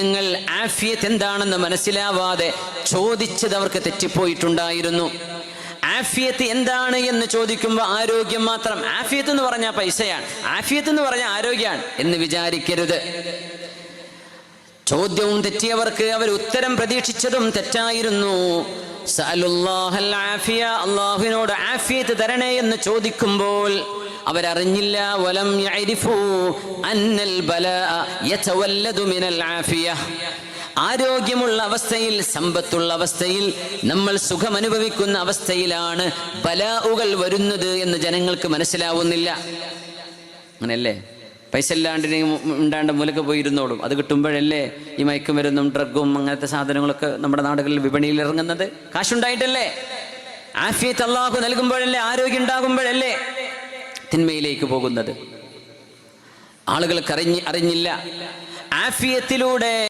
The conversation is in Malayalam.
നിങ്ങൾ ആഫിയത്ത് എന്താണെന്ന് മനസ്സിലാവാതെ ചോദിച്ചത് അവർക്ക് തെറ്റിപ്പോയിട്ടുണ്ടായിരുന്നു. ആഫിയത്ത് എന്താണ് എന്ന് ചോദിക്കുമ്പോൾ ആരോഗ്യം മാത്രം. ആഫിയത്ത് എന്ന് പറഞ്ഞാൽ പൈസയാണ്, ആഫിയത്ത് എന്ന് പറഞ്ഞാൽ ആരോഗ്യമാണ് എന്ന് വിചാരിക്കരുത്. ചോദ്യവും തെറ്റിയവർക്ക് അവർ ഉത്തരം പ്രതീക്ഷിച്ചതും തെറ്റായിരുന്നു. അല്ലാഹുവിനോട് ആഫിയത്ത് തരണേ എന്ന് ചോദിക്കുമ്പോൾ അവരറിഞ്ഞില്ല, വലം യഅരിഫു അന്നൽ ബലാഅ യതവല്ലദു മിനൽ ആഫിയ. ആരോഗ്യമുള്ള അവസ്ഥയിൽ, സമ്പത്തുള്ള അവസ്ഥയിൽ, നമ്മൾ സുഖമനുഭവിക്കുന്ന അവസ്ഥയിലാണ് ബലാഉകൾ വരുന്നത് എന്ന് ജനങ്ങൾക്ക് മനസ്സിലാവുന്നില്ല. അങ്ങനെയല്ലേ? പൈസ ഉണ്ടാണ്ട് മൂലക്ക് പോയിരുന്നോളും. അത് കിട്ടുമ്പോഴല്ലേ ഈ മയക്കുമരുന്നും ഡ്രഗും അങ്ങനത്തെ സാധനങ്ങളൊക്കെ നമ്മുടെ നാടുകളിൽ വിപണിയിൽ ഇറങ്ങുന്നത്. കാശുണ്ടായിട്ടല്ലേ? ആഫിയത്ത് അല്ലാഹു നൽകുമ്പോഴല്ലേ, ആരോഗ്യം ഉണ്ടാകുമ്പോഴല്ലേ തിന്മയിലേക്ക് പോകുന്നത്. ആളുകൾക്ക് അറിഞ്ഞില്ല. ആഫിയത്തിലൂടെ